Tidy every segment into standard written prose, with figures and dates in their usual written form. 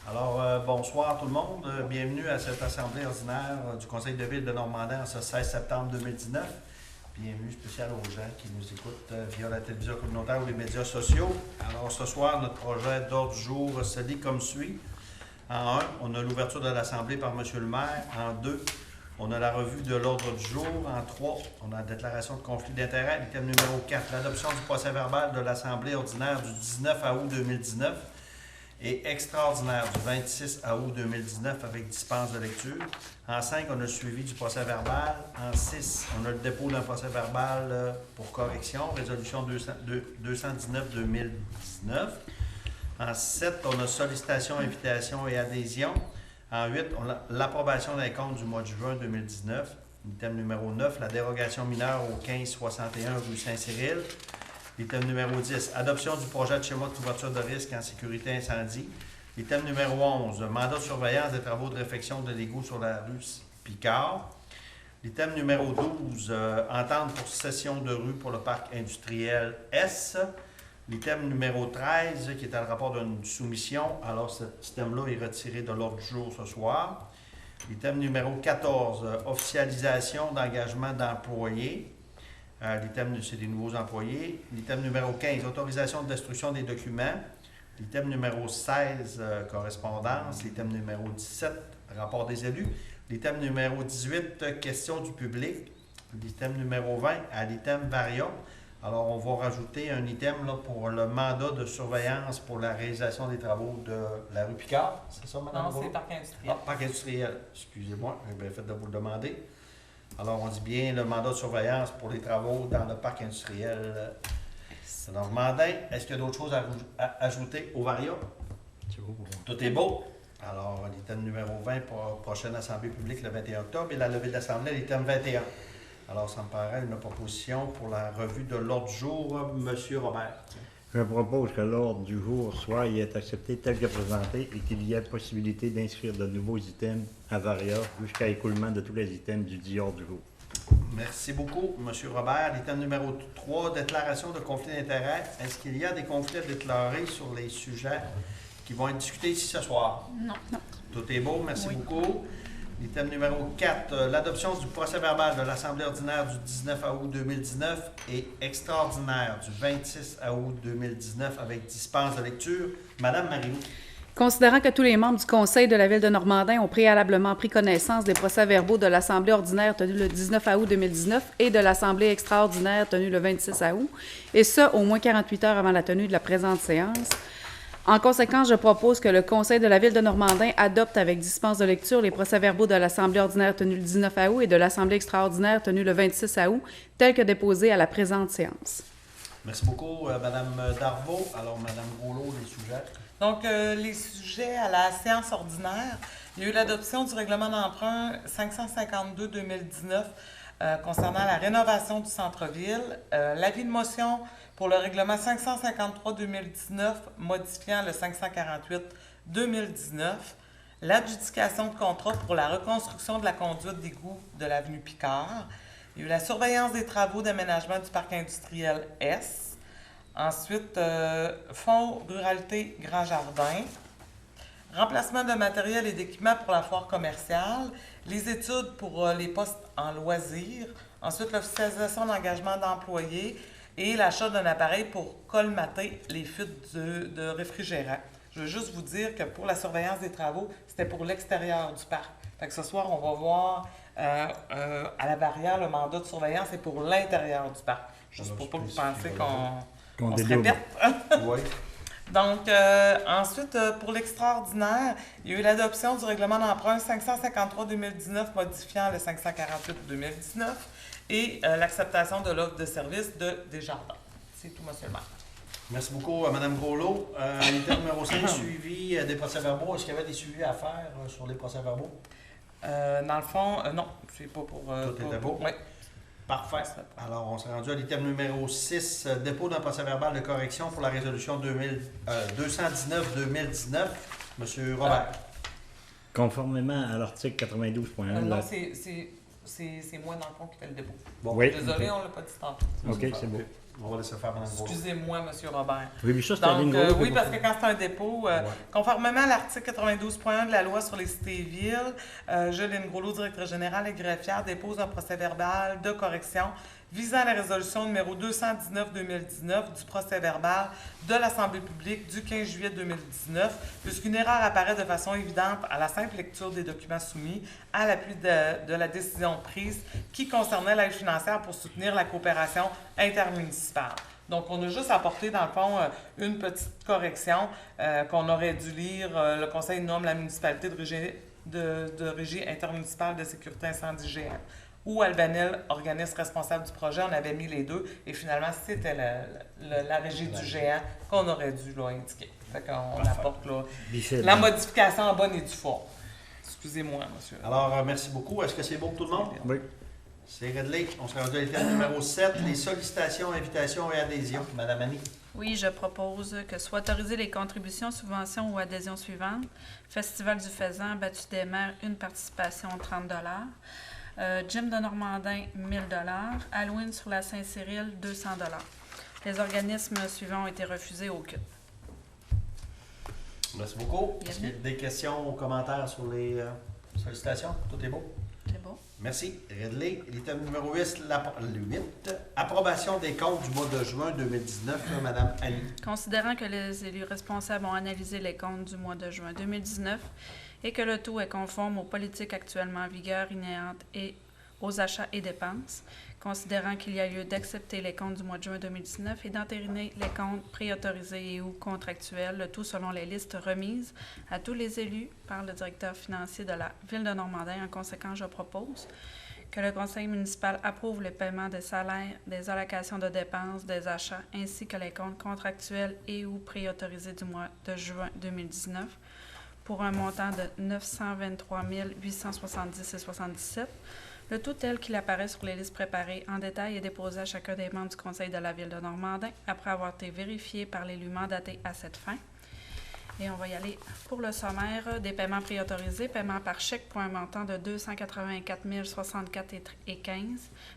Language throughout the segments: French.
Alors, bonsoir tout le monde. Bienvenue à cette assemblée ordinaire du Conseil de ville de Normandin en ce 16 septembre 2019. Bienvenue spéciale aux gens qui nous écoutent via la télévision communautaire ou les médias sociaux. Alors, ce soir, notre projet d'ordre du jour se lit comme suit. En 1, on a l'ouverture de l'Assemblée par M. le maire. En 2, on a la revue de l'ordre du jour. En 3, on a la déclaration de conflit d'intérêts. Item numéro 4, l'adoption du procès-verbal de l'Assemblée ordinaire du 19 août 2019 et extraordinaire du 26 août 2019 avec dispense de lecture. En 5, on a le suivi du procès-verbal. En 6, on a le dépôt d'un procès-verbal pour correction, résolution 219-2019. En 7, on a sollicitation, invitation et adhésion. En 8, on a l'approbation d'un compte du mois de juin 2019. Item numéro 9, la dérogation mineure au 1561 rue Saint-Cyril. Item numéro 10, adoption du projet de schéma de couverture de risque en sécurité incendie. Item numéro 11, mandat de surveillance des travaux de réfection de l'égout sur la rue Picard. Item numéro 12, entente pour cession de rue pour le parc industriel S. L'item numéro 13, qui est à le rapport d'une soumission. Alors, ce item-là est retiré de l'ordre du jour ce soir. L'item numéro 14, officialisation d'engagement d'employés. L'item, c'est des nouveaux employés. L'item numéro 15, autorisation de destruction des documents. L'item numéro 16, correspondance. L'item numéro 17, rapport des élus. L'item numéro 18, questions du public. L'item numéro 20, à l'item variant. Alors, on va rajouter un item là, pour le mandat de surveillance pour la réalisation des travaux de la rue Picard. C'est ça, Mme Non, c'est parc industriel. Ah, parc industriel. Excusez-moi, j'ai bien fait de vous le demander. Alors, on dit bien le mandat de surveillance pour les travaux dans le parc industriel de Normandin. Est-ce qu'il y a d'autres choses à ajouter au Varia? C'est beau. Tout est beau. Alors, l'item numéro 20 pour prochaine assemblée publique le 21 octobre et la levée de l'assemblée, l'item 21. Alors, ça me paraît une proposition pour la revue de l'ordre du jour, M. Robert. Je propose que l'ordre du jour soit et est accepté tel que présenté et qu'il y ait possibilité d'inscrire de nouveaux items à Varia jusqu'à écoulement de tous les items du dit ordre du jour. Merci beaucoup, M. Robert. L'item numéro 3, déclaration de conflit d'intérêts. Est-ce qu'il y a des conflits à déclarer sur les sujets qui vont être discutés ici ce soir? Non. Tout est beau, merci beaucoup. L'item numéro 4, l'adoption du procès-verbal de l'Assemblée ordinaire du 19 août 2019 et extraordinaire du 26 août 2019 avec dispense de lecture. Madame Marilou. Considérant que tous les membres du Conseil de la Ville de Normandin ont préalablement pris connaissance des procès-verbaux de l'Assemblée ordinaire tenue le 19 août 2019 et de l'Assemblée extraordinaire tenue le 26 août, et ce, au moins 48 heures avant la tenue de la présente séance, en conséquence, je propose que le Conseil de la Ville de Normandin adopte avec dispense de lecture les procès-verbaux de l'Assemblée ordinaire tenue le 19 août et de l'Assemblée extraordinaire tenue le 26 août, tels que déposés à la présente séance. Merci beaucoup, Madame Darvaux. Alors, Madame Rouleau, les sujets. Donc, les sujets à la séance ordinaire, il y a eu l'adoption du règlement d'emprunt 552-2019 concernant la rénovation du centre-ville, l'avis de motion pour le règlement 553-2019 modifiant le 548-2019, l'adjudication de contrat pour la reconstruction de la conduite d'égout de l'avenue Picard. Il y a eu la surveillance des travaux d'aménagement du parc industriel S. Ensuite, Fonds Ruralité Grand Jardin. Remplacement de matériel et d'équipement pour la foire commerciale. Les études pour les postes en loisirs. Ensuite, l'officialisation d'engagement d'employés et l'achat d'un appareil pour colmater les fuites de réfrigérants. Je veux juste vous dire que pour la surveillance des travaux, c'était pour l'extérieur du parc. Fait que ce soir, on va voir à la barrière, le mandat de surveillance est pour l'intérieur du parc. Juste pour pas que vous pensiez qu'on se répète. Oui. Donc, ensuite, pour l'extraordinaire, il y a eu l'adoption du règlement d'emprunt 553-2019 modifiant le 548-2019 et l'acceptation de l'offre de service de Desjardins. C'est tout, M. le maire. Merci beaucoup, Mme Groslot. L'item numéro 5, suivi des procès-verbaux. Est-ce qu'il y avait des suivis à faire sur les procès-verbaux? Dans le fond, non, c'est pas pour... Tout était beau? Oui. Parfait. Alors, on s'est rendu à l'item numéro 6, dépôt d'un procès-verbal de correction pour la résolution 219-2019. Monsieur Robert. Conformément à l'article 92.1 de Non, la... c'est moi, dans le fond, qui fait le dépôt. Bon, Oui. Désolé, on ne l'a pas dit tantôt. OK, c'est beau. On va laisser faire Mme Gros. Excusez-moi, M. Robert. Oui, mais ça, c'était la ligne Donc, rouge. oui, parce que quand c'est un dépôt, Ouais. conformément à l'article 92.1 de la loi sur les cités-villes, Jolene Groslot, directrice générale et greffière, dépose un procès-verbal de correction visant à la résolution numéro 219-2019 du procès-verbal de l'Assemblée publique du 15 juillet 2019, puisqu'une erreur apparaît de façon évidente à la simple lecture des documents soumis à l'appui de la décision prise qui concernait l'aide financière pour soutenir la coopération intermunicipale. Donc, on a juste apporté, dans le fond, une petite correction qu'on aurait dû lire. Le Conseil nomme la municipalité de régie intermunicipale de sécurité incendie GM ou Albanel, organisme responsable du projet. On avait mis les deux et finalement, c'était la régie du géant qu'on aurait dû là, indiquer. Fait qu'on apporte là, la modification en bonne et due forme. Excusez-moi, monsieur. Alors, merci beaucoup. Est-ce que c'est bon pour tout le monde? Oui. C'est réglé. On se rend à l'item numéro 7, les sollicitations, invitations et adhésions. Madame Annie. Oui, je propose que soient autorisées les contributions, subventions ou adhésions suivantes. Festival du Faisan, Battu des Mers, une participation 30 Gym de Normandin, 1 000 Halloween sur la Saint-Cyril, 200 Les organismes suivants ont été refusés au CUT. Merci beaucoup. Est-ce qu'il y a des questions ou commentaires sur les sollicitations? Tout est beau? C'est beau. Merci. Réglé. L'item numéro 8, approbation des comptes du mois de juin 2019. Madame Annie. Considérant que les élus responsables ont analysé les comptes du mois de juin 2019 et que le tout est conforme aux politiques actuellement en vigueur inhérentes et aux achats et dépenses, considérant qu'il y a lieu d'accepter les comptes du mois de juin 2019 et d'entériner les comptes préautorisés et ou contractuels, le tout selon les listes remises à tous les élus par le directeur financier de la Ville de Normandin. En conséquence, je propose que le conseil municipal approuve le paiement des salaires, des allocations de dépenses, des achats, ainsi que les comptes contractuels et ou préautorisés du mois de juin 2019 pour un montant de 923 870,77 le tout tel qu'il apparaît sur les listes préparées en détail et déposé à chacun des membres du Conseil de la Ville de Normandin après avoir été vérifié par l'élu mandaté à cette fin. Et on va y aller pour le sommaire des paiements préautorisés. Paiement par chèque pour un montant de 284 064,15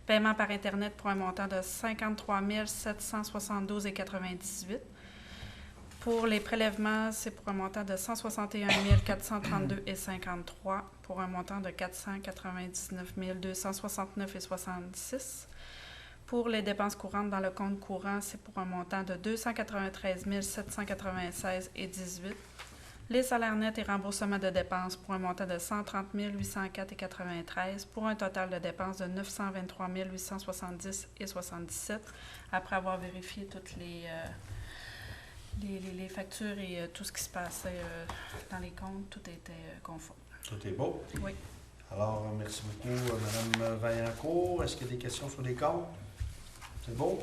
Paiement par Internet pour un montant de 53 772,98 Pour les prélèvements, c'est pour un montant de 161 432,53 pour un montant de 499 269,66 Pour les dépenses courantes dans le compte courant, c'est pour un montant de 293 796,18 Les salaires nets et remboursements de dépenses pour un montant de 130 804,93 pour un total de dépenses de 923 870,77 après avoir vérifié toutes les factures et tout ce qui se passait dans les comptes, tout était conforme. Tout est beau? Oui. Alors, merci beaucoup, Mme Vaillancourt. Est-ce qu'il y a des questions sur les comptes? C'est beau?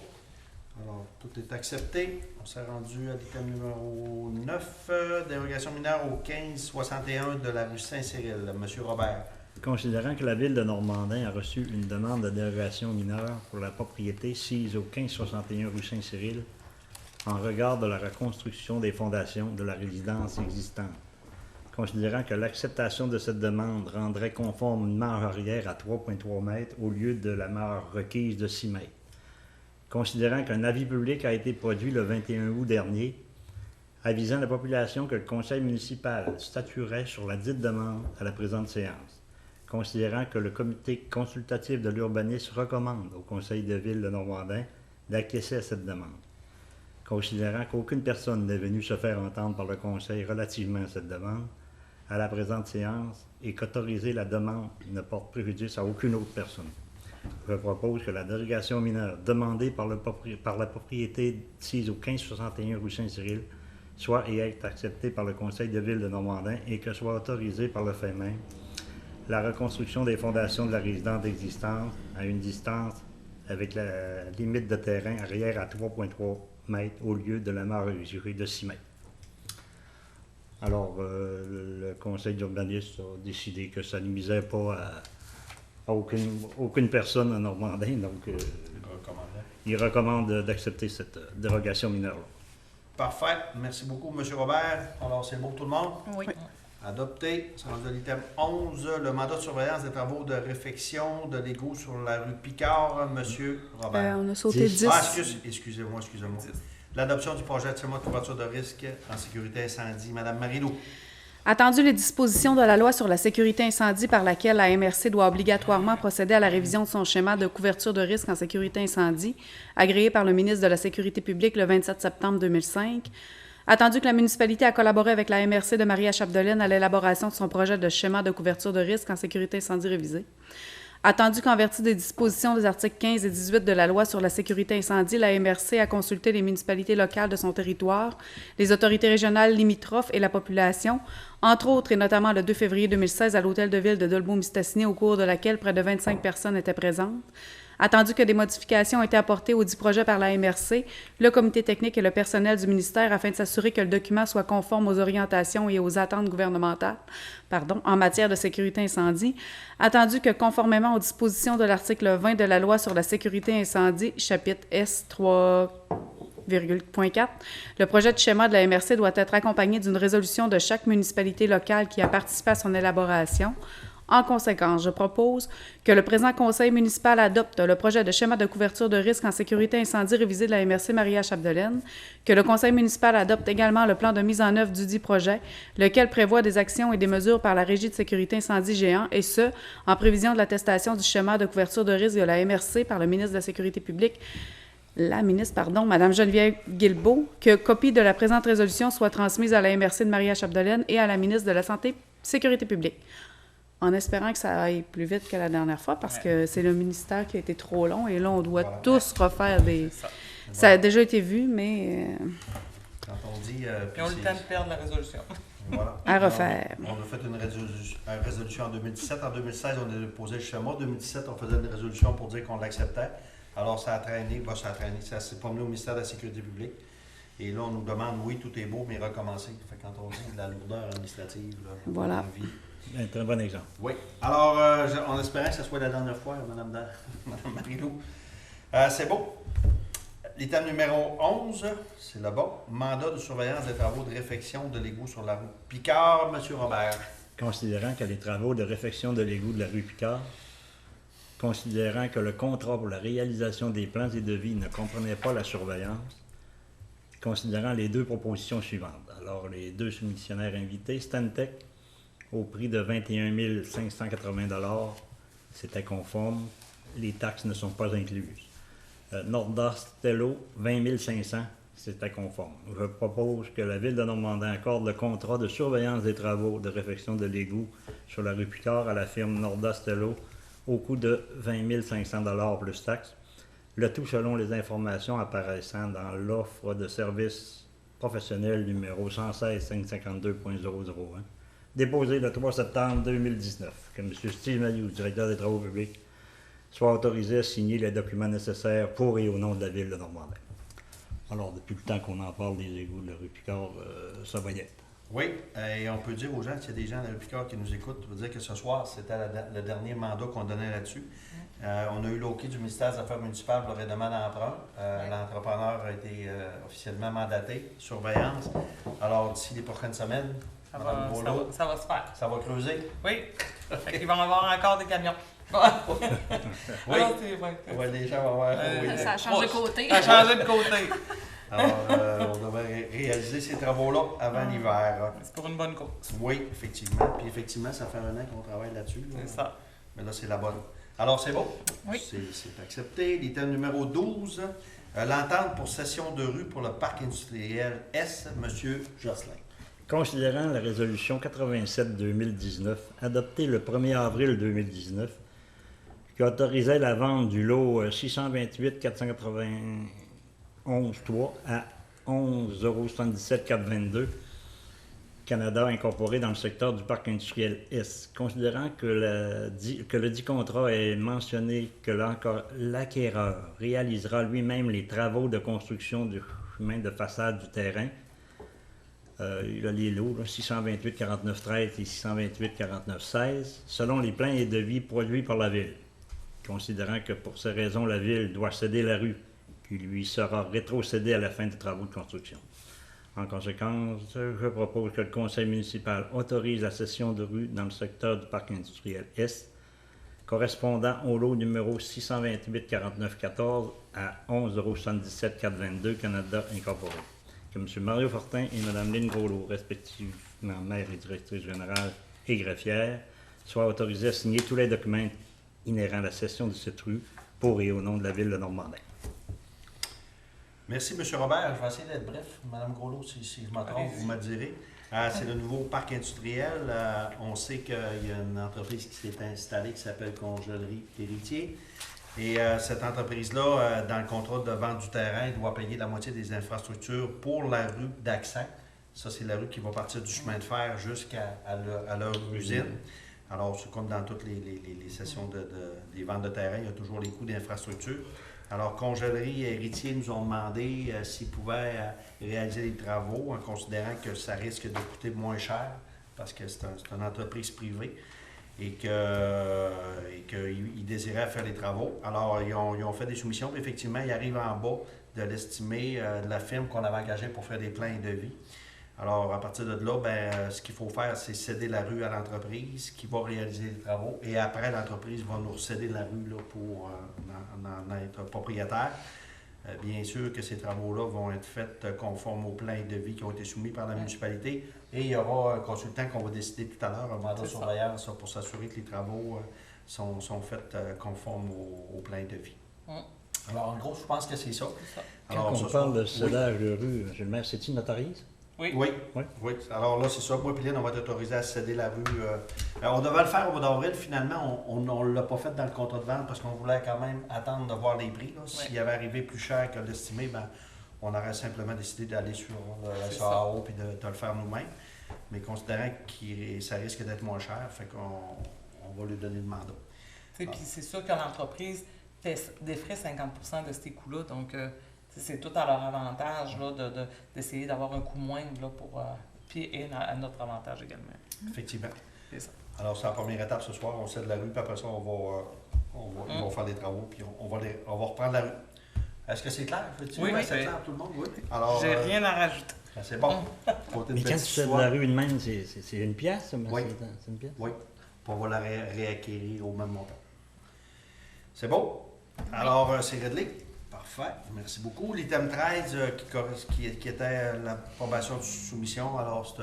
Alors, tout est accepté. On s'est rendu à l'item numéro 9, dérogation mineure au 1561 de la rue Saint-Cyril. Monsieur Robert. Considérant que la Ville de Normandin a reçu une demande de dérogation mineure pour la propriété sise au 1561 rue Saint-Cyril, en regard de la reconstruction des fondations de la résidence existante. Considérant que l'acceptation de cette demande rendrait conforme une marge arrière à 3,3 mètres au lieu de la marge requise de 6 mètres. Considérant qu'un avis public a été produit le 21 août dernier, avisant la population que le conseil municipal statuerait sur la dite demande à la présente séance. Considérant que le comité consultatif de l'urbanisme recommande au conseil de ville de Normandin d'acquiescer à cette demande. Considérant qu'aucune personne n'est venue se faire entendre par le Conseil relativement à cette demande, à la présente séance, et qu'autoriser la demande ne porte préjudice à aucune autre personne. Je propose que la dérogation mineure demandée par la propriété sise au 1561 rue Saint-Cyril soit et est acceptée par le Conseil de ville de Normandin et que soit autorisée par le fait même la reconstruction des fondations de la résidence existante à une distance avec la limite de terrain arrière à 3,3 mètres au lieu de la marge mesurée de 6 mètres. Alors, le conseil d'urbanisme a décidé que ça ne nuisait pas à aucune personne en Normandin, donc il recommande d'accepter cette dérogation mineure. Parfait. Merci beaucoup, M. Robert. Alors, c'est bon pour tout le monde? Oui. Adopté. C'est rendu à l'item 11, le mandat de surveillance des travaux de réfection de l'égout sur la rue Picard. Monsieur Robert. On a sauté 10. Excusez-moi. L'adoption du projet de schéma de couverture de risque en sécurité incendie. Madame Marilou. Attendu les dispositions de la loi sur la sécurité incendie par laquelle la MRC doit obligatoirement procéder à la révision de son schéma de couverture de risque en sécurité incendie, agréé par le ministre de la Sécurité publique le 27 septembre 2005. Attendu que la municipalité a collaboré avec la MRC de Maria-Chapdelaine à l'élaboration de son projet de schéma de couverture de risque en sécurité incendie révisé. Attendu qu'en vertu des dispositions des articles 15 et 18 de la loi sur la sécurité incendie, la MRC a consulté les municipalités locales de son territoire, les autorités régionales limitrophes et la population, entre autres et notamment le 2 février 2016 à l'hôtel de ville de Dolbeau-Mistassini, au cours de laquelle près de 25 personnes étaient présentes. Attendu que des modifications ont été apportées au dit projet par la MRC, le comité technique et le personnel du ministère afin de s'assurer que le document soit conforme aux orientations et aux attentes gouvernementales en matière de sécurité incendie. Attendu que, conformément aux dispositions de l'article 20 de la loi sur la sécurité incendie, chapitre S 3,4, le projet de schéma de la MRC doit être accompagné d'une résolution de chaque municipalité locale qui a participé à son élaboration. En conséquence, je propose que le présent conseil municipal adopte le projet de schéma de couverture de risque en sécurité incendie révisé de la MRC Maria-Chapdelaine, que le conseil municipal adopte également le plan de mise en œuvre du dit projet, lequel prévoit des actions et des mesures par la Régie de sécurité incendie géant, et ce, en prévision de l'attestation du schéma de couverture de risque de la MRC par le ministre de la Sécurité publique, Mme Geneviève Guilbeault, que copie de la présente résolution soit transmise à la MRC de Maria-Chapdelaine et à la ministre de la Santé et Sécurité publique. En espérant que ça aille plus vite que la dernière fois, parce que c'est le ministère qui a été trop long, et là, on doit tous refaire des... Ça a déjà été vu, mais... Quand on dit... Puis on a eu le temps de perdre la résolution. Voilà. À refaire. On a fait une résolution en 2017. En 2016, on a déposé le schéma. En 2017, on faisait une résolution pour dire qu'on l'acceptait. Alors, ça s'est promené au ministère de la Sécurité publique. Et là, on nous demande, oui, tout est beau, mais recommencer. Fait quand on dit de la lourdeur administrative, là, voilà. Un très bon exemple. Oui. Alors, on espérait que ce soit la dernière fois, Mme Marilou. C'est beau. L'item numéro 11, c'est le bon. Mandat de surveillance des travaux de réfection de l'égout sur la rue Picard. M. Robert. Considérant que les travaux de réfection de l'égout de la rue Picard, considérant que le contrat pour la réalisation des plans et devis ne comprenait pas la surveillance, considérant les deux propositions suivantes. Alors, les deux soumissionnaires invités, Stantec, au prix de 21 580 $, c'était conforme. Les taxes ne sont pas incluses. Nordastello, 20 500 $, c'était conforme. Je propose que la Ville de Normandin accorde le contrat de surveillance des travaux de réfection de l'égout sur la rue Picard à la firme Nordastello au coût de 20 500 $ plus taxes. Le tout selon les informations apparaissant dans l'offre de service professionnel numéro 116 552.001. Déposé le 3 septembre 2019, que M. Steve Mayou, directeur des Travaux publics, soit autorisé à signer les documents nécessaires pour et au nom de la Ville de Normandin. Alors, depuis le temps qu'on en parle des égouts de la rue Picard, ça va y être. Oui, et on peut dire aux gens, s'il y a des gens de la rue Picard qui nous écoutent, on peut dire que ce soir, c'était le dernier mandat qu'on donnait là-dessus. On a eu l'OK du ministère des Affaires municipales pour les demandes d'emprunt. L'entrepreneur a été officiellement mandaté, surveillance. Alors, d'ici les prochaines semaines, Ça va se faire. Ça va creuser. Oui. Ils vont avoir encore des camions. Oui. Alors, Les gens vont avoir. Oui. Ça a changé de côté. Ça a changé de côté. Alors, on devrait réaliser ces travaux-là avant l'hiver. C'est pour une bonne cause. Oui, effectivement. Puis effectivement, ça fait 1 an qu'on travaille là-dessus. C'est ça. Mais là, c'est la bonne. Alors, c'est beau. Oui. C'est accepté. L'item numéro 12, l'entente pour cession de rue pour le parc industriel S, M. Josselin. Considérant la résolution 87-2019, adoptée le 1er avril 2019, qui autorisait la vente du lot 628-491-3 à 11,77 Canada incorporé dans le secteur du parc industriel S. Considérant que le dit contrat est mentionné que l'acquéreur réalisera lui-même les travaux de construction du chemin de façade du terrain, il a les lots, 628-49-13 et 628-49-16, selon les plans et devis produits par la Ville. Considérant que pour ces raisons, la Ville doit céder la rue, qui lui sera rétrocédée à la fin des travaux de construction. En conséquence, je propose que le conseil municipal autorise la cession de rue dans le secteur du parc industriel Est, correspondant au lot numéro 628 49 14 à 11,77 422 Canada Incorporé. Que M. Mario Fortin et Mme Lynne Groslot, respectivement maire et directrice générale et greffière, soient autorisés à signer tous les documents inhérents à la cession de cette rue pour et au nom de la ville de Normandin. Merci, M. Robert. Je vais essayer d'être bref. Mme Groslot, si je me trompe, vous me direz. C'est le nouveau parc industriel. On sait qu'il y a une entreprise qui s'est installée qui s'appelle Congélerie Héritier. Et cette entreprise-là, dans le contrat de vente du terrain, doit payer la moitié des infrastructures pour la rue d'Accent. Ça, c'est la rue qui va partir du chemin de fer jusqu'à leur usine. Alors, c'est comme dans toutes les sessions des ventes de terrain, il y a toujours les coûts d'infrastructure. Alors, Congélerie et Héritier nous ont demandé s'ils pouvaient réaliser les travaux en considérant que ça risque de coûter moins cher parce que c'est une entreprise privée et qu'ils désiraient faire les travaux. Alors, ils ont fait des soumissions, puis effectivement, ils arrivent en bas de l'estimé de la firme qu'on avait engagée pour faire des plans et devis. Alors, à partir de là, ce qu'il faut faire, c'est céder la rue à l'entreprise qui va réaliser les travaux. Et après, l'entreprise va nous céder la rue là, pour en être propriétaire. Bien sûr que ces travaux-là vont être faits conformes aux plans et devis qui ont été soumis par la municipalité. Et il y aura un consultant qu'on va décider tout à l'heure, un mandat de surveillance pour s'assurer que les travaux sont faits conformes aux plans et devis. Alors, en gros, je pense que c'est ça. Quand on parle de cédage de rue, M. le maire, c'est-il notarise? Oui. Alors là, c'est ça. Moi et Lynne, on va être autorisé à céder la rue. On devait le faire au mois d'avril. Finalement, on ne l'a pas fait dans le contrat de vente parce qu'on voulait quand même attendre de voir les prix. S'il avait arrivé plus cher que l'estimé, on aurait simplement décidé d'aller sur le SAO et de le faire nous-mêmes. Mais considérant que ça risque d'être moins cher, fait qu'on va lui donner le mandat. Puis c'est sûr que l'entreprise défraie 50% de ces coûts-là. Donc, c'est tout à leur avantage là, d'essayer d'avoir un coût moindre là, et à notre avantage également. Effectivement. C'est ça. Alors, c'est la première étape ce soir. On cède la rue, puis après ça, ils vont faire des travaux, puis on va reprendre la rue. Est-ce que c'est clair? Oui, c'est clair, tout le monde? Oui. Alors, j'ai rien à rajouter. C'est bon. Mais quand tu cèdes la rue de même, c'est une pièce? Oui. C'est une pièce? Oui. Puis on va la réacquérir au même montant. C'est bon? Alors, c'est réglé. Parfait. Merci beaucoup. L'item 13 qui était l'approbation de soumission, alors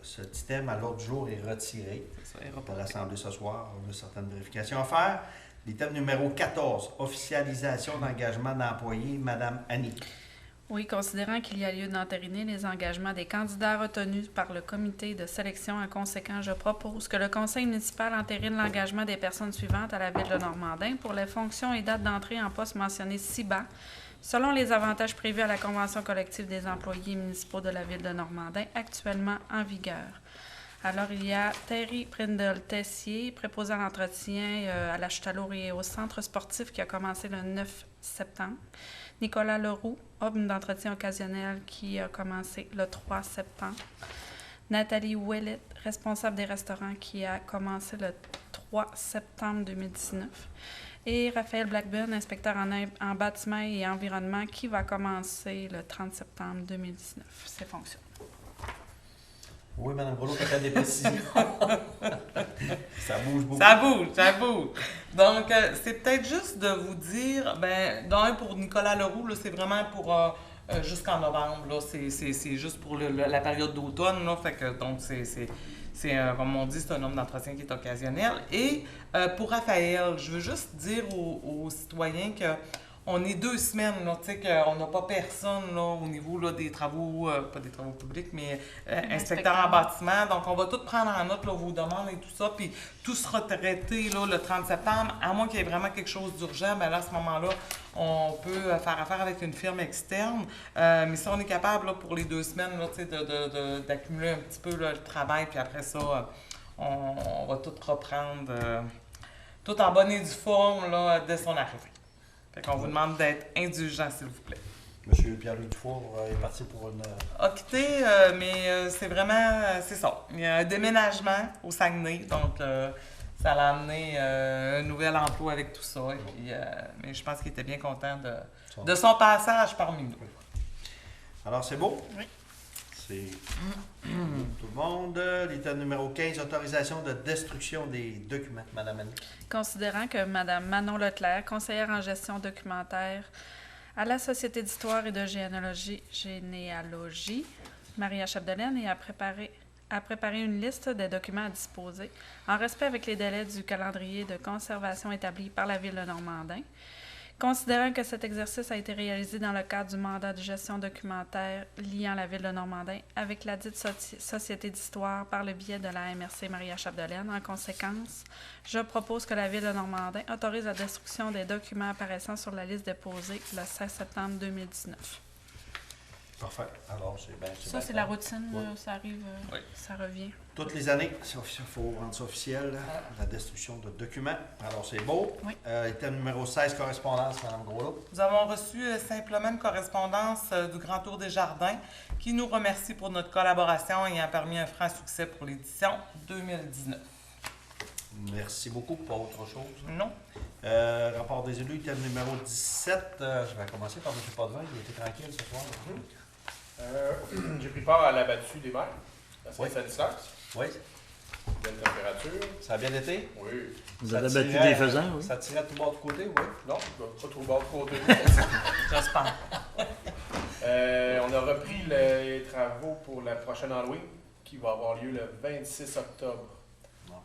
cet item à l'ordre du jour est retiré de l'Assemblée ce soir. On a certaines vérifications à faire. L'item numéro 14, officialisation d'engagement d'employés, Mme Annie. Oui, considérant qu'il y a lieu d'entériner les engagements des candidats retenus par le comité de sélection, en conséquent, je propose que le conseil municipal entérine l'engagement des personnes suivantes à la ville de Normandin pour les fonctions et dates d'entrée en poste mentionnées ci-bas, selon les avantages prévus à la Convention collective des employés municipaux de la ville de Normandin, actuellement en vigueur. Alors, il y a Terry Prindle-Tessier, préposé à l'entretien à la Chutalour et au centre sportif qui a commencé le 9 septembre. Nicolas Leroux, homme d'entretien occasionnel qui a commencé le 3 septembre. Nathalie Ouellet, responsable des restaurants qui a commencé le 3 septembre 2019. Et Raphaël Blackburn, inspecteur en bâtiment et environnement qui va commencer le 30 septembre 2019, ses fonctions. Oui, Mme Groslot, peut-être des précisions. Ça bouge beaucoup. Ça bouge. Donc, c'est peut-être juste de vous dire, pour Nicolas Leroux, là, c'est vraiment pour jusqu'en novembre. Là, c'est juste pour la période d'automne. Là, fait que, donc, comme on dit, c'est un homme d'entretien qui est occasionnel. Et pour Raphaël, je veux juste dire aux citoyens que on est 2 semaines, là, tu sais, qu'on n'a pas personne là, au niveau là, des travaux, pas des travaux publics, mais inspecteur en bâtiment. Donc, on va tout prendre en note, là, vos demandes et tout ça, puis tout sera traité là, le 30 septembre, à moins qu'il y ait vraiment quelque chose d'urgent. Là, à ce moment-là, on peut faire affaire avec une firme externe. Mais si on est capable, là, pour les 2 semaines, là, tu sais, d'accumuler un petit peu là, le travail, puis après ça, on va tout reprendre, tout en bonne et due forme là, dès son arrivée. Fait qu'on vous demande d'être indulgent, s'il vous plaît. Monsieur Pierre-Louis Dufour est parti pour une... A quitté, mais c'est vraiment... c'est ça. Il y a un déménagement au Saguenay, donc ça l'a amené un nouvel emploi avec tout ça. Et puis, mais je pense qu'il était bien content de son passage parmi nous. Alors, c'est beau? Oui. C'est tout le monde. L'item numéro 15, autorisation de destruction des documents. Madame Annie. Considérant que Mme Manon Leclerc, conseillère en gestion documentaire à la Société d'histoire et de généalogie Maria Chapdelaine, a préparé une liste des documents à disposer en respect avec les délais du calendrier de conservation établi par la Ville de Normandin. Considérant que cet exercice a été réalisé dans le cadre du mandat de gestion documentaire liant la Ville de Normandin avec la dite Société d'histoire par le biais de la MRC Maria Chapdelaine, en conséquence, je propose que la Ville de Normandin autorise la destruction des documents apparaissant sur la liste déposée le 16 septembre 2019. Parfait. Alors, c'est bien. Ça, c'est la routine, Oui. ça arrive, ça revient. Toutes les années, il faut rendre ça officiel, la destruction de documents. Alors, c'est beau. Oui. Item numéro 16, correspondance, Mme Groslot. Nous avons reçu simplement une correspondance du Grand Tour des Jardins qui nous remercie pour notre collaboration ayant permis un franc succès pour l'édition 2019. Merci beaucoup. Pas autre chose. Non? Rapport des élus, item numéro 17. Je vais commencer par M. Potvin. Il était tranquille ce soir. J'ai pris part à l'abattu des mers, à Oui. Saint-Sanistas. Oui. Belle température. Ça a bien été? Oui. Vous Ça avez abattu tirait- des faisans, oui? Ça tirait tout bord de côté, oui. Non, pas trop bas de côté. J'espère. On a repris les travaux pour la prochaine Halloween qui va avoir lieu le 26 octobre.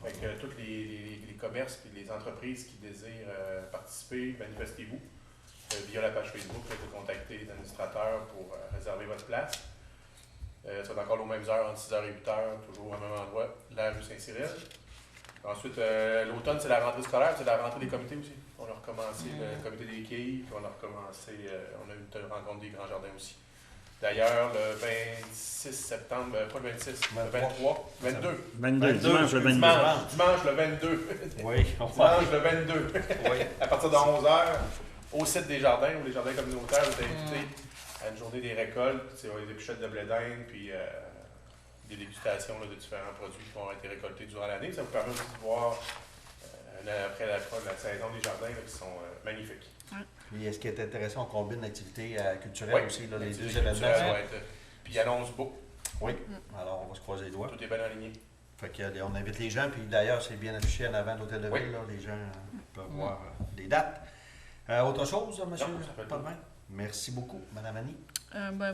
Avec tous les commerces et les entreprises qui désirent participer, manifestez-vous. Via la page Facebook, vous pouvez contacter les administrateurs pour réserver votre place. Ça va être encore aux mêmes heures, entre 6h et 8h, toujours au même endroit, la rue Saint-Cyril. Ensuite, l'automne, c'est la rentrée scolaire, c'est la rentrée des comités aussi. On a recommencé le comité des quilles, puis on a recommencé, on a eu une rencontre des Grands Jardins aussi. D'ailleurs, le 26 septembre, pas le 26, le 23, 22. 22, dimanche le 22. Dimanche le 22. Oui. Dimanche le 22. Oui. À partir de 11h, au site des jardins, où les jardins communautaires vous êtes invités à une journée des récoltes. C'est des épluchettes de blé d'Inde, puis des dégustations là, de différents produits qui vont été récoltés durant l'année. Ça vous permet aussi de voir, après la saison des jardins, là, qui sont magnifiques. Puis, ce qui est intéressant, on combine l'activité culturelle Oui, aussi, là, les l'activité deux événements. culturelle va être- Puis il annonce beau. Oui. Alors, on va se croiser les doigts. Tout est bien aligné. Fait que, on invite les gens, puis d'ailleurs, c'est bien affiché en avant de l'hôtel de Oui. ville, là, les gens peuvent voir les dates. Autre chose, monsieur? Non, ça fait le tour. Potvin? Merci beaucoup, Mme Annie.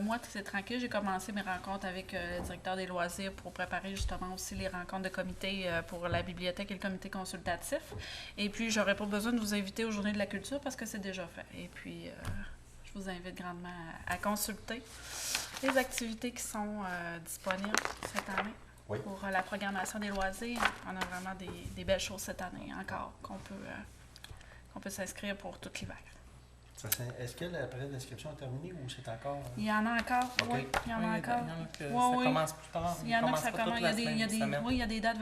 Moi, c'est tranquille. J'ai commencé mes rencontres avec le directeur des loisirs pour préparer justement aussi les rencontres de comité pour la bibliothèque et le comité consultatif. Et puis, j'aurais pas besoin de vous inviter aux Journées de la culture parce que c'est déjà fait. Et puis, je vous invite grandement à consulter les activités qui sont disponibles cette année. Oui. Pour la programmation des loisirs. On a vraiment des belles choses cette année encore qu'on peut s'inscrire pour tout l'hiver. Est-ce que la période d'inscription est terminée ou c'est encore... Il y en a encore, OK. oui. Il y en a encore. que Ouais, ça oui. commence plus tard. Il y en a que commence ça pas commence. toute Il y a la des, semaine, il y a une des, semaine. oui, il y a des dates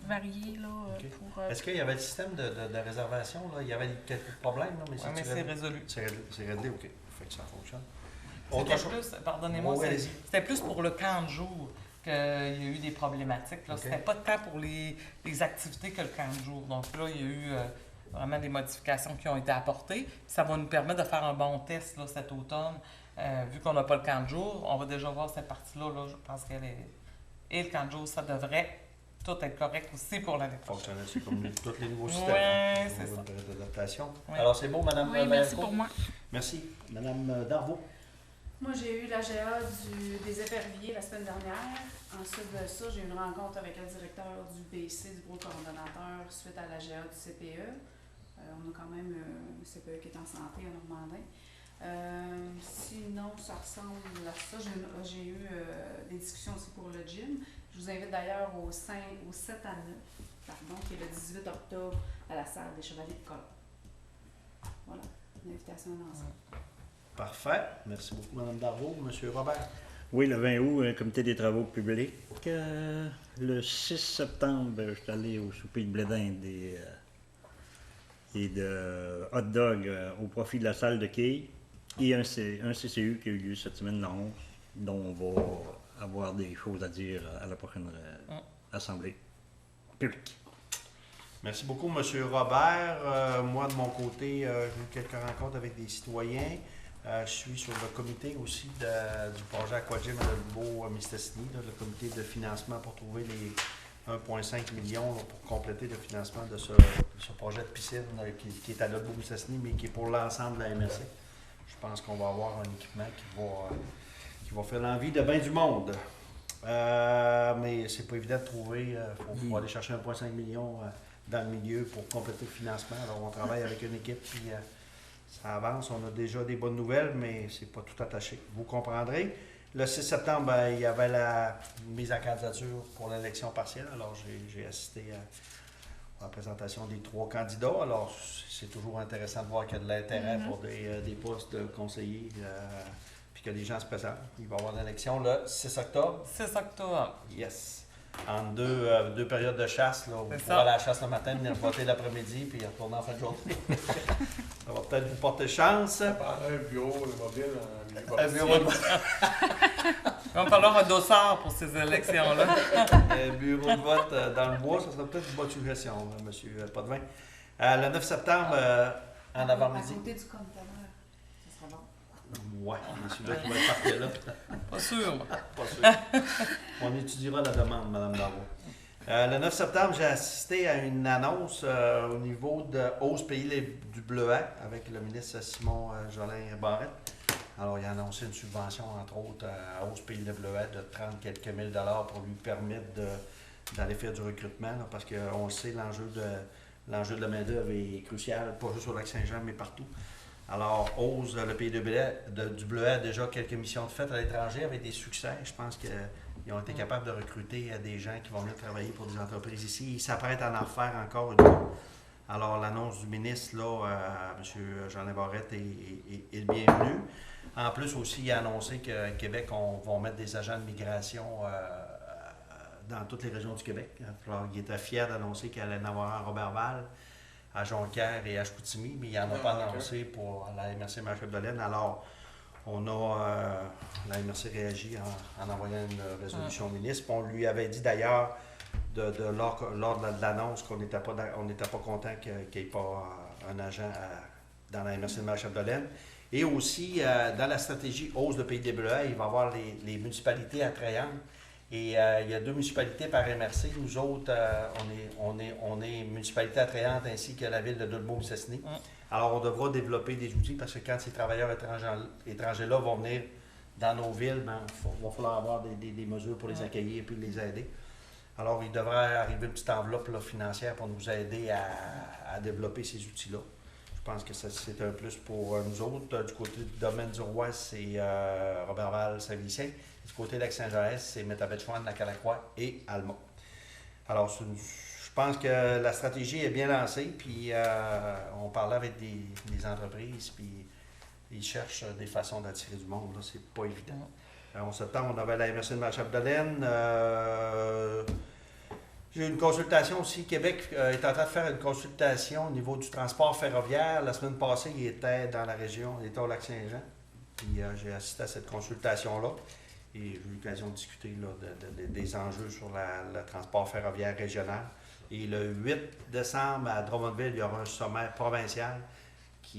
variées là, OK. pour. Est-ce qu'il y avait le système de réservation? Là? Il y avait quelques problèmes, là, mais Oui, mais c'est résolu. C'est réglé, OK. Fait que ça fonctionne. C'était Autre chose? plus, pardonnez-moi, Oui, allez-y. c'était plus pour le camp de jour qu'il y a eu des problématiques. Là. OK. C'était pas tant pour les activités que le camp de jour. Donc là, il y a eu vraiment des modifications qui ont été apportées. Ça va nous permettre de faire un bon test là, cet automne. Vu qu'on n'a pas le camp de jour, on va déjà voir cette partie-là. Là, je pense qu'elle est... Et le camp de jour, ça devrait tout être correct aussi pour l'année prochaine. Fonctionnel, c'est comme tous les nouveaux systèmes. Ouais, hein, c'est nouveau ça. période d'adaptation. Oui. Alors, c'est beau, Mme Oui, merci Valcourt? pour moi. Merci. Mme Darvaux? Moi, j'ai eu la GA des éperviers la semaine dernière. Ensuite de ça, j'ai eu une rencontre avec le directeur du BC, du bureau coordonnateur, suite à la GA du CPE. On a quand même un CPE qui est en santé à Normandin. Sinon, ça ressemble à ça. J'ai eu des discussions aussi pour le gym. Je vous invite d'ailleurs au 7 à 9, pardon, qui est le 18 octobre à la salle des Chevaliers de Colomb. Voilà, une invitation à l'ensemble. Parfait. Merci beaucoup, Mme Darvaux. Monsieur Robert? Oui, le 20 août, un comité des travaux publics. Le 6 septembre, je suis allé au souper de blé d'Inde et de hot dog au profit de la salle de quilles. Et un CCU qui a eu lieu cette semaine, le 11, dont on va avoir des choses à dire à la prochaine assemblée publique. Merci beaucoup, M. Robert. Moi, de mon côté, j'ai eu quelques rencontres avec des citoyens. Je suis sur le comité aussi du projet Aquagym à Beau-Mistassini, le comité de financement pour trouver les 1,5 million pour compléter le financement de ce projet de piscine qui est à Beau-Mistassini, mais qui est pour l'ensemble de la MRC. Je pense qu'on va avoir un équipement qui va faire l'envie de bien du monde. Mais c'est pas évident de trouver. Il faut aller chercher 1,5 million dans le milieu pour compléter le financement. Alors, on travaille avec une équipe, puis ça avance. On a déjà des bonnes nouvelles, mais c'est pas tout attaché. Vous comprendrez. Le 6 septembre, il y avait la mise en candidature pour l'élection partielle. Alors, j'ai assisté à la présentation des 3 candidats. Alors, c'est toujours intéressant de voir qu'il y a de l'intérêt pour des postes de conseillers, puis que les gens se présentent. Il va y avoir l'élection le 6 octobre. 6 octobre. Yes. En deux périodes de chasse, là, vous C'est pourrez ça. aller à la chasse le matin, venir voter l'après-midi, puis retourner en fin de journée. Ça va peut-être vous porter chance. Ça prendrait un bureau mobile en milieu Un bureau de vote. Il va me falloir un dossard pour ces élections-là. Un bureau de vote dans le bois, ça sera peut-être une bonne suggestion, M. Potvin. Le 9 septembre, en avant-midi. À côté du conteneur. Ça sera bon. Ouais, c'est celui-là qui va être parti là. Pas sûr. Pas sûr. On étudiera la demande, Mme Darvaux. Le 9 septembre, j'ai assisté à une annonce au niveau de Hausse Pays du Bleuet avec le ministre Simon Jolin Barrette. Alors, il a annoncé une subvention, entre autres, à Hausse Pays du Bleuet de 30 quelques mille dollars pour lui permettre d'aller faire du recrutement, là, parce qu'on le sait, l'enjeu de la main-d'œuvre est crucial, pas juste au Lac-Saint-Jean, mais partout. Alors, OSE, le Pays du Bleuet a déjà quelques missions de fait à l'étranger avec des succès. Je pense qu'ils ont été capables de recruter des gens qui vont venir travailler pour des entreprises ici. Ils s'apprêtent à en faire encore une fois. Alors, l'annonce du ministre, là, M. Jean-Lin Barrette, est le bienvenu. En plus, aussi, il a annoncé qu'à Québec, on va mettre des agents de migration dans toutes les régions du Québec. Alors, il était fier d'annoncer qu'il allait en avoir un à Robertval, à Jonquière et à Chicoutimi, mais il n'en a pas annoncé pour la MRC Marchap-Dolène. Alors, on a, la MRC réagi en envoyant une résolution au ministre. Puis on lui avait dit d'ailleurs, lors de l'annonce, qu'on n'était pas content qu'il n'y ait pas un agent dans la MRC de Marchap-Dolène. Et aussi, dans la stratégie Hausse de Pays des Bleuets, il va y avoir les municipalités attrayantes. Et il y a 2 municipalités par MRC. Nous autres, on est municipalité attrayante ainsi que la ville de Beau-Mistassini. Alors, on devra développer des outils parce que quand ces travailleurs étrangers-là vont venir dans nos villes, il va falloir avoir des mesures pour les accueillir et puis les aider. Alors, il devrait arriver une petite enveloppe là, financière pour nous aider à développer ces outils-là. Je pense que c'est un plus pour nous autres. Du côté du domaine du Roi, c'est Robertval, Saint-Félicien. Du côté de Lac-Saint-Jean, c'est Métabetchouan, Lacalacroix et Alma. Alors, je pense que la stratégie est bien lancée, puis on parlait avec des entreprises, puis ils cherchent des façons d'attirer du monde. Là, c'est pas évident. En septembre, on avait la MRC de Marchap-Dolène. J'ai eu une consultation aussi. Québec est en train de faire une consultation au niveau du transport ferroviaire. La semaine passée, il était dans la région, il était au Lac-Saint-Jean. Puis j'ai assisté à cette consultation-là. Et j'ai eu l'occasion de discuter là, des enjeux sur le transport ferroviaire régional. Et le 8 décembre, à Drummondville, il y aura un sommet provincial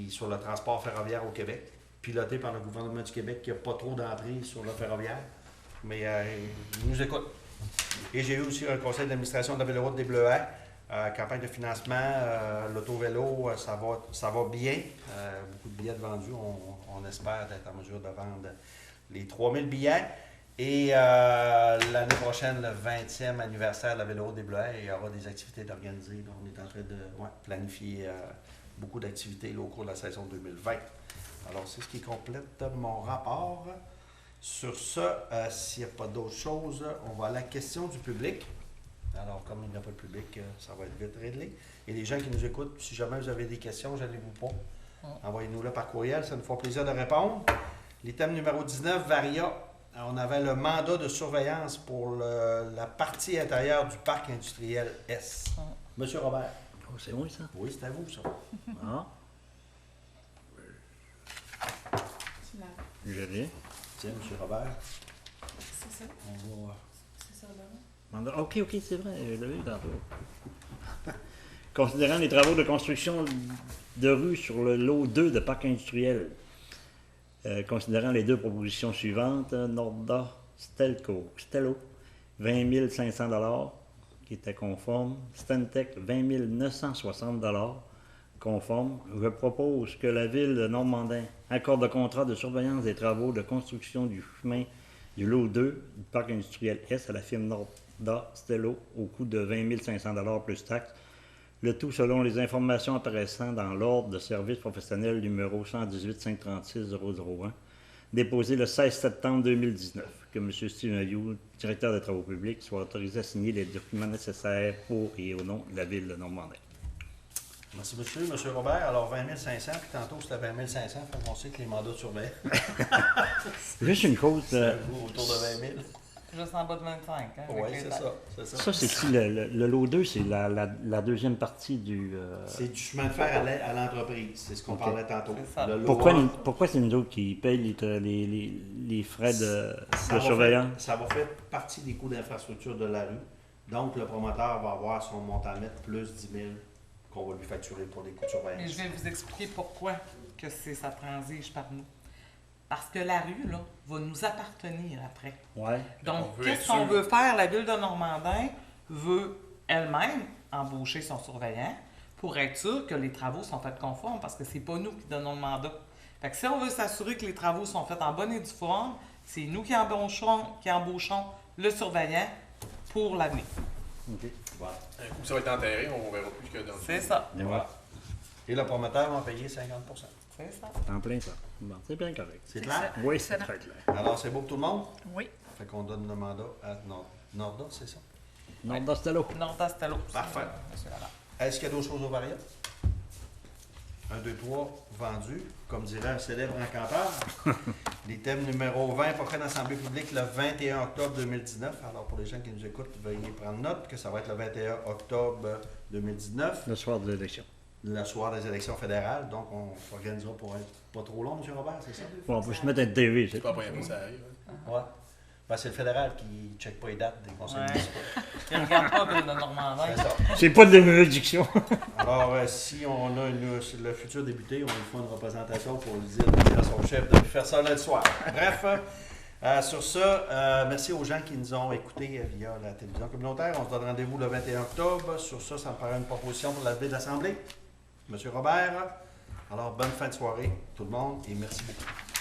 sur le transport ferroviaire au Québec, piloté par le gouvernement du Québec qui n'a pas trop d'emprise sur le ferroviaire. Mais il nous écoute. Et j'ai eu aussi un conseil d'administration de la Véloroute des Bleuets, campagne de financement, l'auto-vélo, ça va bien. Beaucoup de billets de vendus. On espère être en mesure de vendre les 3000 billets. Et l'année prochaine, le 20e anniversaire de la Véloroute des Bleuets, il y aura des activités d'organiser. On est en train de planifier beaucoup d'activités au cours de la saison 2020. Alors, c'est ce qui complète mon rapport. Sur ça, s'il n'y a pas d'autres choses, on va à la question du public. Alors, comme il n'y a pas de public, ça va être vite réglé. Et les gens qui nous écoutent, si jamais vous avez des questions, gênez-vous pas. Envoyez-nous-le par courriel, ça nous fera plaisir de répondre. L'item numéro 19, Varia. On avait le mandat de surveillance pour la partie intérieure du parc industriel S. Monsieur Robert. Oh, c'est moi, ça? Oui, c'est à vous, ça. Ah, j'ai rien. Tiens, monsieur Robert. C'est ça? On va... C'est ça, là? Mandat- Ok, c'est vrai, je l'avais eu tantôt. Considérant les travaux de construction de rue sur le lot 2 de parc industriel, Considérant les deux propositions suivantes, Norda Stello, 20 500 $ qui était conforme, Stantec, 20 960 $ conforme. Je propose que la Ville de Normandin accorde le contrat de surveillance des travaux de construction du chemin du lot 2 du parc industriel S à la firme Norda Stello au coût de 20 500 $ plus taxes. Le tout selon les informations apparaissant dans l'ordre de service professionnel numéro 118-536-001, déposé le 16 septembre 2019, que M. Stephen Ayou, directeur des travaux publics, soit autorisé à signer les documents nécessaires pour et au nom de la Ville de Normandin. Merci, monsieur. Monsieur Robert, alors 20 500, puis tantôt c'était 20 500, fait qu'on sait que les mandats de surveillance, Juste une chose, c'est autour de 20 000. Juste en bas de 25, hein? Oui, avec les c'est taxes. ça. C'est ça. ça c'est-tu le lot 2, c'est la deuxième partie du... C'est du chemin de fer à l'entreprise. C'est ce qu'on Ok. parlait tantôt. C'est ça. Le lot Pourquoi, un, pourquoi c'est nous autres qui payent les frais de ça va surveillance? ça va faire partie des coûts d'infrastructure de la rue. Donc, le promoteur va avoir son montant net plus 10 000 qu'on va lui facturer pour les coûts de Mais surveillance. je vais vous expliquer pourquoi que ça transige par nous. Parce que la rue, là, va nous appartenir après. Ouais. Donc, On veut qu'est-ce être qu'on sûr. veut faire? La Ville de Normandin veut elle-même embaucher son surveillant pour être sûr que les travaux sont faits conformes, parce que c'est pas nous qui donnons le mandat. Fait que si on veut s'assurer que les travaux sont faits en bonne et due forme, c'est nous qui embauchons le surveillant pour l'avenir. OK. Voilà. Un coup, ça va être enterré, on verra plus que dans le C'est ça. Et voilà. Et le promoteur va payer 50 C'est ça. En plein ça. Bon, c'est bien correct. C'est clair? Oui, c'est Excellent. très clair. Alors, c'est beau pour tout le monde? Oui. Fait qu'on donne le mandat à Norda, c'est ça? Norda Stello. Norda Stello. Parfait. Monsieur Lalande. Est-ce qu'il y a d'autres choses aux variables? 1, 2, 3, vendu, comme dirait un célèbre encanteur. L'item numéro 20, prochaine assemblée publique le 21 octobre 2019. Alors, pour les gens qui nous écoutent, veuillez prendre note que ça va être le 21 octobre 2019, Le soir de l'élection. le soir des élections fédérales. Donc, on s'organisera pour être pas trop long, M. Robert, c'est ça? Bon, on peut se mettre un TV, c'est C'est pas un peu ça arrive. hein. Ouais. Ben, c'est le fédéral qui ne check pas les dates des conseils Ouais. municipaux. Qui regarde pas Ville de Normandin. C'est ça. C'est pas de juridiction. Alors, si on a le futur député, on lui fait une représentation pour lui dire à son chef de faire ça lundi soir. Bref, sur ça, merci aux gens qui nous ont écoutés via la télévision communautaire. On se donne rendez-vous le 21 octobre. Sur ça, ça me paraît une proposition pour la levée de l'Assemblée. Monsieur Robert, alors bonne fin de soirée, tout le monde, et merci beaucoup.